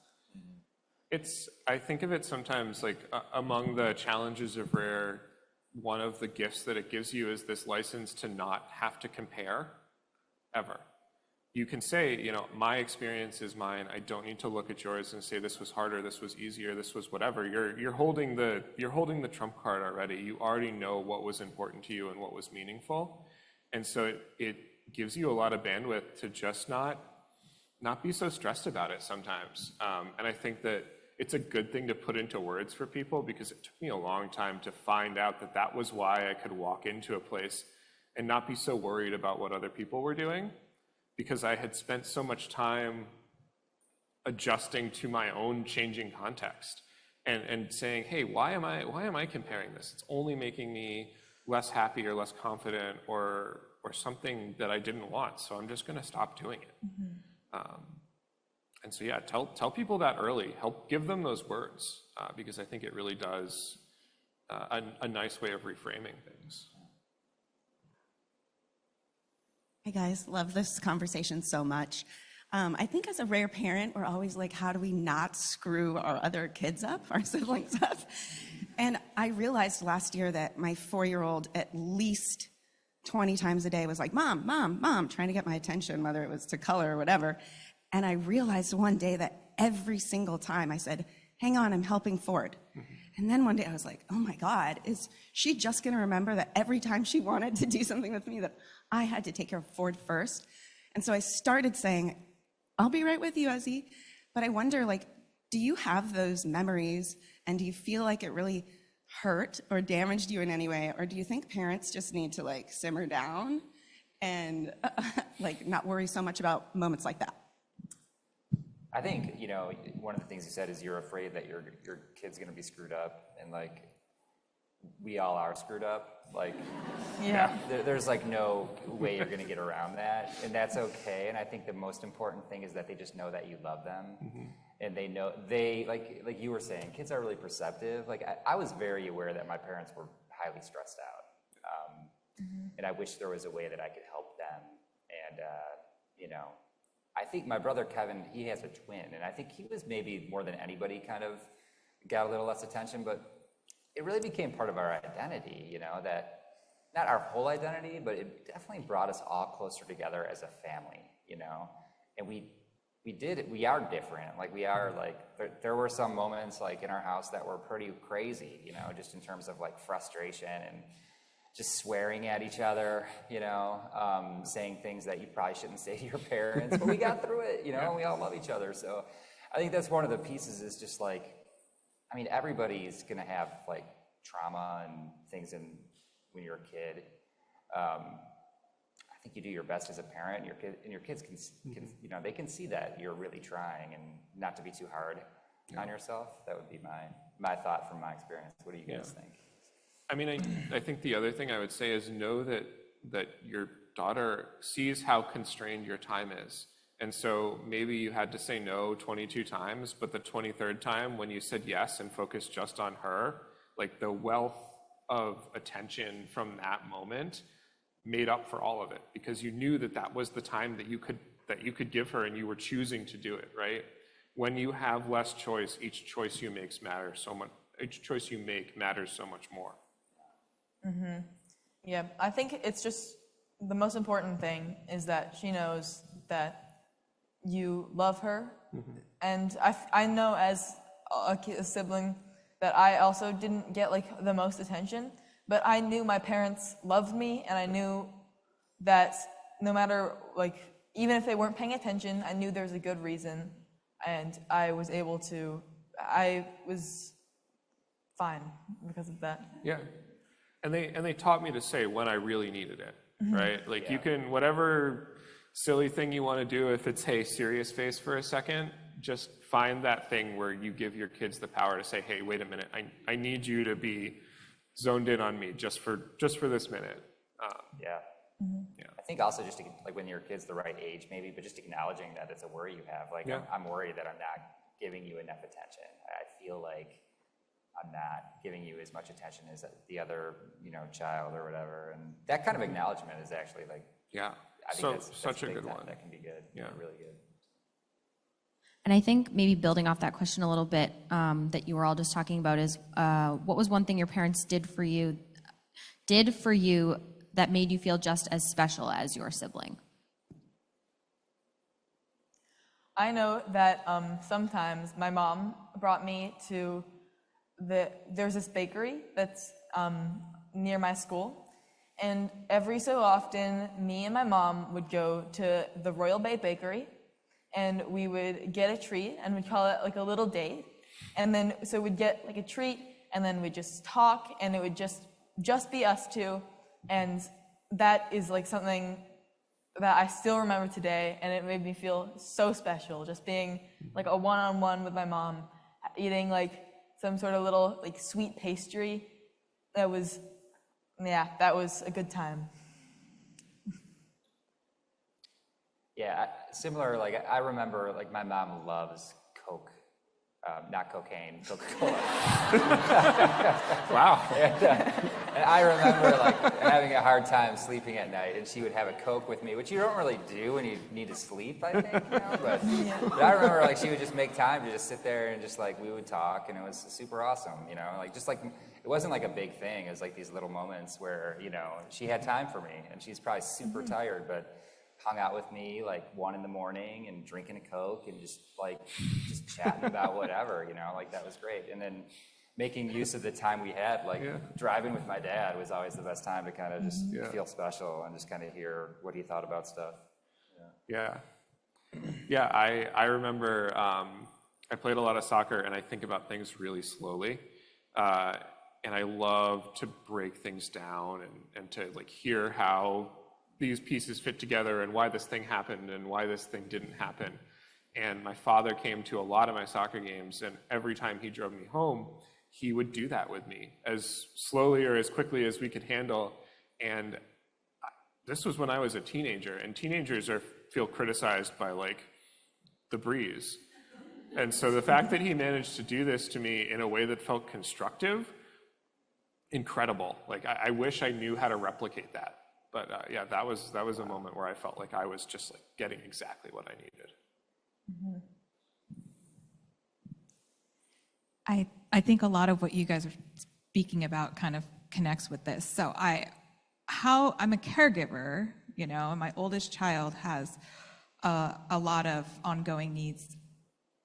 I think of it sometimes like among the challenges of RARE, one of the gifts that it gives you is this license to not have to compare ever. You can say, you know, my experience is mine. I don't need to look at yours and say this was harder, this was easier, this was whatever. You're holding the trump card already. You already know what was important to you and what was meaningful. And so it gives you a lot of bandwidth to just not be so stressed about it sometimes. And I think that it's a good thing to put into words for people, because it took me a long time to find out that that was why I could walk into a place and not be so worried about what other people were doing, because I had spent so much time adjusting to my own changing context and saying, hey, why am I comparing this? It's only making me less happy or less confident or something that I didn't want, so I'm just going to stop doing it. And so, yeah, tell people that early. Help give them those words, because I think it really does a nice way of reframing things. Hey guys, love this conversation so much. I think as a RARE parent, we're always like, how do we not screw our other kids up, our siblings up? And I realized last year that my 4-year-old at least 20 times a day was like, Mom, Mom, Mom, trying to get my attention, whether it was to color or whatever. And I realized one day that every single time I said, hang on, I'm helping Ford. And then one day I was like, oh my God, is she just gonna remember that every time she wanted to do something with me that I had to take care of Ford first? And so I started saying, I'll be right with you, Ozzy. But I wonder, like, do you have those memories, and do you feel like it really hurt or damaged you in any way? Or do you think parents just need to like simmer down and like not worry so much about moments like that? I think, you know, one of the things you said is you're afraid that your kid's gonna be screwed up, and like, we all are screwed up. Like, Yeah. there's like no way you're gonna get around that, and that's okay. And I think the most important thing is that they just know that you love them, and they know like you were saying, kids are really perceptive. Like I was very aware that my parents were highly stressed out, and I wish there was a way that I could help them. And you know, I think my brother Kevin, he has a twin, and I think he was maybe more than anybody kind of got a little less attention, but it really became part of our identity, you know, that not our whole identity, but it definitely brought us all closer together as a family, you know. And we are different. Like we are like, there were some moments like in our house that were pretty crazy, you know, just in terms of like frustration and just swearing at each other, you know, saying things that you probably shouldn't say to your parents, but we got through it, you know, and we all love each other. So I think that's one of the pieces, is just like, I mean, everybody's gonna have like trauma and things when you're a kid. I think you do your best as a parent, and your kids can you know, they can see that you're really trying, and not to be too hard on yourself. That would be my thought from my experience. What do you guys think? I mean, I think the other thing I would say is know that your daughter sees how constrained your time is. And so maybe you had to say no 22 times, but the 23rd time when you said yes and focused just on her, like the wealth of attention from that moment made up for all of it, because you knew that that was the time that you could give her, and you were choosing to do it, right? When you have less choice, each choice you make matters so much more. Yeah, I think it's just the most important thing is that she knows that you love her. And I know as a sibling that I also didn't get like the most attention, but I knew my parents loved me, and I knew that no matter like, even if they weren't paying attention, I knew there was a good reason, and I was fine because of that. Yeah. And they taught me to say when I really needed it, right? Like you can, whatever silly thing you want to do, if it's, hey, serious face for a second, just find that thing where you give your kids the power to say, hey, wait a minute, I need you to be zoned in on me just for this minute. Yeah. I think also just to, like when your kid's the right age maybe, but just acknowledging that it's a worry you have. Like I'm worried that I'm not giving you enough attention. I feel like I'm not giving you as much attention as the other, child or whatever. And that kind of acknowledgement is actually like, Yeah. I think So that's such a big good time. one. That can be good. Yeah. Really good. And I think maybe building off that question a little bit that you were all just talking about is what was one thing your parents did for you that made you feel just as special as your sibling? I know that sometimes my mom brought me to there's this bakery that's near my school, and every so often, me and my mom would go to the Royal Bay Bakery, and we would get a treat, and we'd call it like a little date, and then so we'd get like a treat, and then we'd just talk, and it would just be us two, and that is like something that I still remember today, and it made me feel so special, just being like a one-on-one with my mom, eating like some sort of little like sweet pastry. That was a good time. Yeah, similar, like I remember like my mom loves Coke, not cocaine, Coca-Cola. Wow. And I remember like having a hard time sleeping at night, and she would have a Coke with me, which you don't really do when you need to sleep, I think, but I remember like she would just make time to just sit there and just like we would talk, and it was super awesome, like just like it wasn't like a big thing. It was like these little moments where, she had time for me, and she's probably super tired, but hung out with me like 1 a.m. and drinking a Coke and just chatting about whatever, like that was great. And then making use of the time we had, like driving with my dad was always the best time to kind of just feel special and just kind of hear what he thought about stuff. Yeah. I remember I played a lot of soccer, and I think about things really slowly. And I love to break things down and to like hear how these pieces fit together and why this thing happened and why this thing didn't happen. And my father came to a lot of my soccer games, and every time he drove me home, he would do that with me as slowly or as quickly as we could handle. And this was when I was a teenager, and teenagers feel criticized by like the breeze. And so the fact that he managed to do this to me in a way that felt constructive, incredible. Like I wish I knew how to replicate that. But that was a moment where I felt like I was just like getting exactly what I needed. Mm-hmm. I think a lot of what you guys are speaking about kind of connects with this. So I'm a caregiver, and my oldest child has a lot of ongoing needs.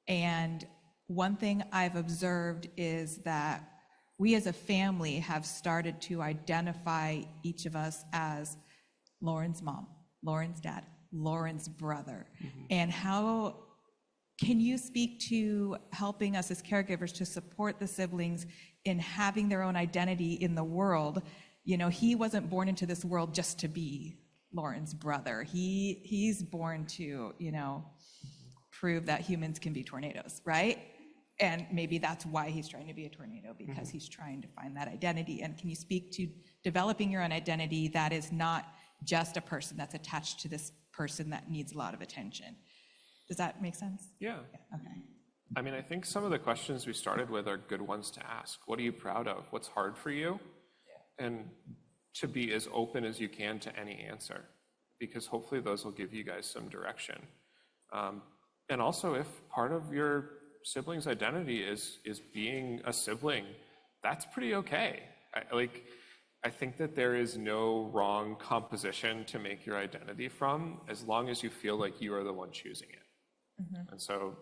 And one thing I've observed is that we as a family have started to identify each of us as Lauren's mom, Lauren's dad, Lauren's brother. Mm-hmm. And how can you speak to helping us as caregivers to support the siblings in having their own identity in the world? He wasn't born into this world just to be Lauren's brother. He's born to, prove that humans can be tornadoes, right? And maybe that's why he's trying to be a tornado, because he's trying to find that identity. And can you speak to developing your own identity that is not just a person that's attached to this person that needs a lot of attention? Does that make sense? Yeah. Okay. I mean, I think some of the questions we started with are good ones to ask. What are you proud of? What's hard for you? Yeah. And to be as open as you can to any answer, because hopefully those will give you guys some direction. And also, if part of your sibling's identity is being a sibling, that's pretty okay. I think that there is no wrong composition to make your identity from, as long as you feel like you are the one choosing it. Mm-hmm. And so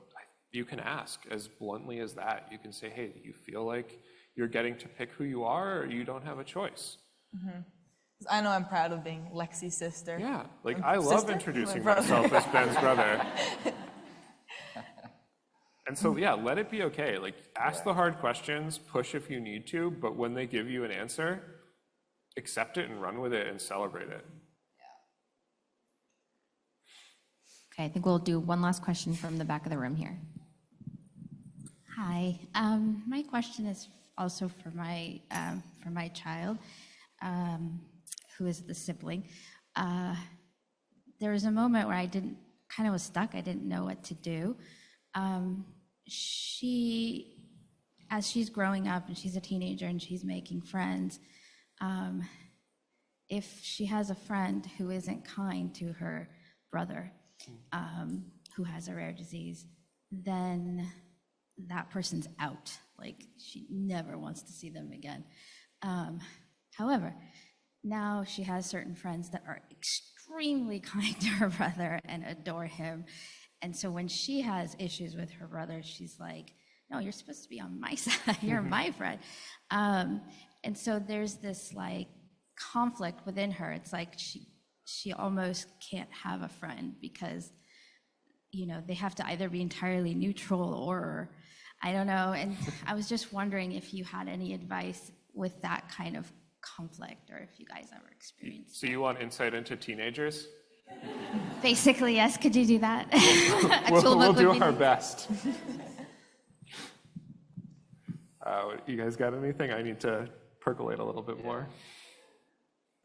you can ask as bluntly as that. You can say, hey, do you feel like you're getting to pick who you are, or you don't have a choice? Mm-hmm. I know I'm proud of being Lexi's sister. Yeah, I love introducing myself as Ben's brother. And so, let it be okay. Ask the hard questions, push if you need to, but when they give you an answer, accept it and run with it and celebrate it. Okay, I think we'll do one last question from the back of the room here. Hi, my question is also for my child, who is the sibling. There was a moment where I was stuck. I didn't know what to do. She as she's growing up and she's a teenager and she's making friends, if she has a friend who isn't kind to her brother, who has a rare disease, then that person's out. Like, she never wants to see them again. However, now she has certain friends that are extremely kind to her brother and adore him. And so when she has issues with her brother, she's like, no, you're supposed to be on my side. You're my friend. And so there's this like conflict within her. It's like she almost can't have a friend because, you know, they have to either be entirely neutral or I don't know. And I was just wondering if you had any advice with that kind of conflict or if you guys ever experienced So you want insight into teenagers? Basically, yes. Could you do that? We'll do our best. You guys got anything? I need to percolate a little bit more.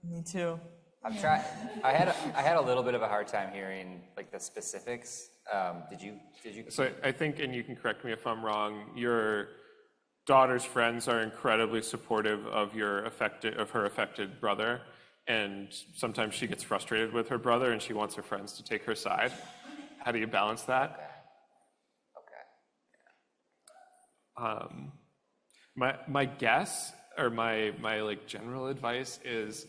Me too. I'm trying. I had a little bit of a hard time hearing like the specifics. Did you? So I think, and you can correct me if I'm wrong, your daughter's friends are incredibly supportive of her affected brother, and sometimes she gets frustrated with her brother and she wants her friends to take her side. How do you balance that? Okay. My guess, or my like general advice is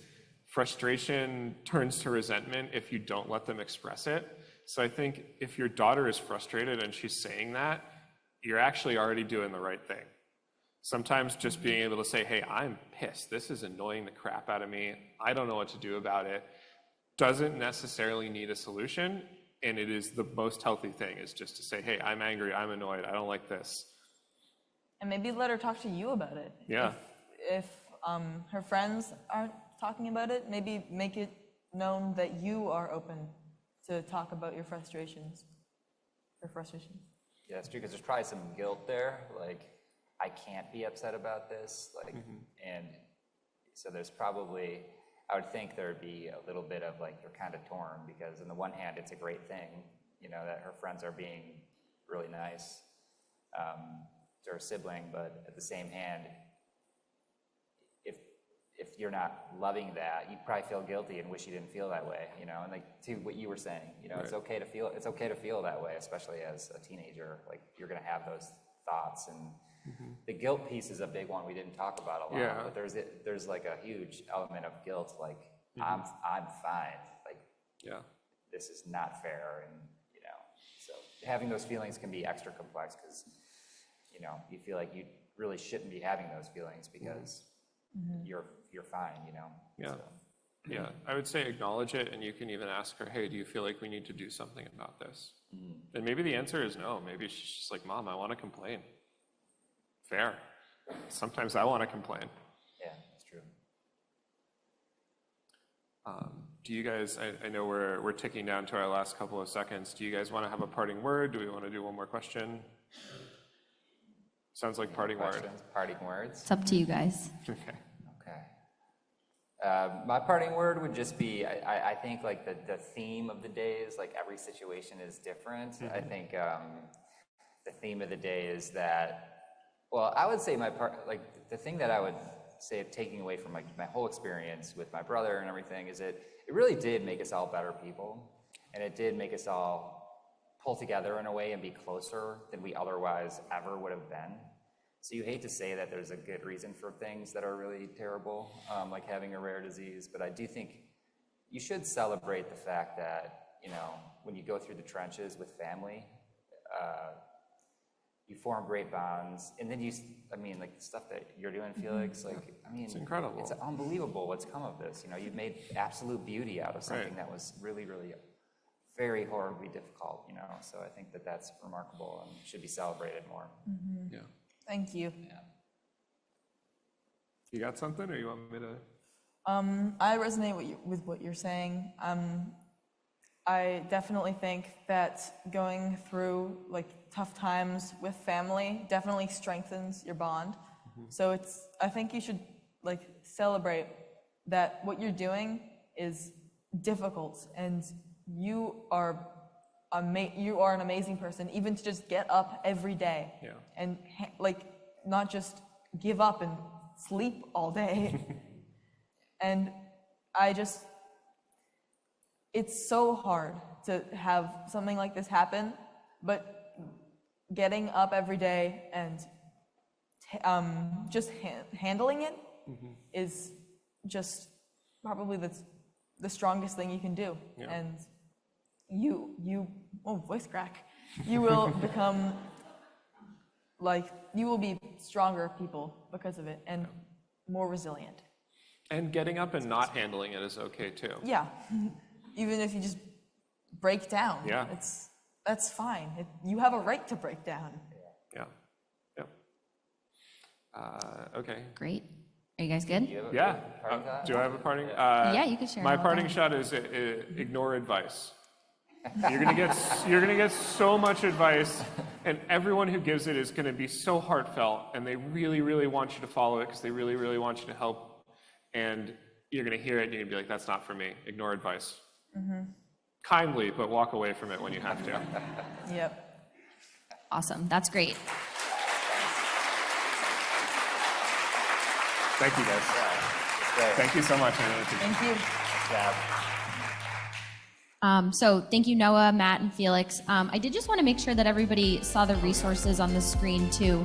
frustration turns to resentment if you don't let them express it. So I think if your daughter is frustrated and she's saying that, you're actually already doing the right thing. Sometimes just being able to say, hey, I'm pissed. This is annoying the crap out of me. I don't know what to do about it. Doesn't necessarily need a solution. And it is the most healthy thing is just to say, hey, I'm angry. I'm annoyed. I don't like this. And maybe let her talk to you about it. Yeah. If her friends aren't talking about it, maybe make it known that you are open to talk about your frustrations. Yeah, that's true, because there's probably some guilt there, like, I can't be upset about this, like, and so there's probably, I would think there'd be a little bit of like, you're kind of torn, because on the one hand, it's a great thing, you know, that her friends are being really nice to her sibling, but at the same hand, if you're not loving that, you probably feel guilty and wish you didn't feel that way, you know. And like to what you were saying, you know, Right. it's okay to feel that way, especially as a teenager. Like you're gonna have those thoughts, and the guilt piece is a big one we didn't talk about a lot. Yeah. But there's like a huge element of guilt, like I'm fine, like Yeah. this is not fair, and you know, so having those feelings can be extra complex because you know you feel like you really shouldn't be having those feelings because you're fine, you know. Yeah. So. Yeah, I would say acknowledge it, and you can even ask her, hey, do you feel like we need to do something about this? And maybe the answer is no. Maybe she's just like, Mom, I want to complain. Fair. Sometimes I want to complain. Yeah, that's true. Do you guys, I know we're ticking down to our last couple of seconds. Do you guys want to have a parting word? Do we want to do one more question? Sounds like parting word. Questions? Parting words? It's up to you guys. Okay. Okay. My parting word would just be, I think like the theme of the day is like every situation is different. I think the theme of the day is that, well, I would say like the thing that I would say taking away from my whole experience with my brother and everything is it really did make us all better people. And it did make us all pull together in a way and be closer than we otherwise ever would have been. So you hate to say that there's a good reason for things that are really terrible, like having a rare disease, but I do think you should celebrate the fact that, you know, when you go through the trenches with family, you form great bonds, and then like the stuff that you're doing, Felix, like, I mean, It's incredible. It's unbelievable what's come of this. You know, you've made absolute beauty out of something Right. that was really, really very horribly difficult, you know, so I think that that's remarkable and should be celebrated more. Yeah. Thank you. Yeah. You got something, or you want me to? I resonate with what you're saying. I definitely think that going through like tough times with family definitely strengthens your bond. So I think you should like celebrate that what you're doing is difficult, and you are an amazing person, even to just get up every day Yeah. and like not just give up and sleep all day. And it's so hard to have something like this happen, but getting up every day and just handling it is just probably the strongest thing you can do. Yeah. And voice crack. You will become you will be stronger people because of it and more resilient. And getting up and not handling it is okay too. Yeah. Even if you just break down. Yeah. That's fine. You have a right to break down. Yeah. Yep. Okay. Great. Are you guys good? Yeah. Do I have a parting? Yeah, you can share. My all parting that. shot is ignore advice. You're gonna get so much advice, and everyone who gives it is gonna be so heartfelt, and they really, really want you to follow it because they really, really want you to help. And you're gonna hear it, and you're gonna be like, "That's not for me." Ignore advice. Kindly, but walk away from it when you have to. Yep. Awesome. That's great. Thank you, guys. Great. Thank you so much. I really appreciate it. Thank you. Yeah. So thank you, Noah, Matt, and Felix. I did just want to make sure that everybody saw the resources on the screen too.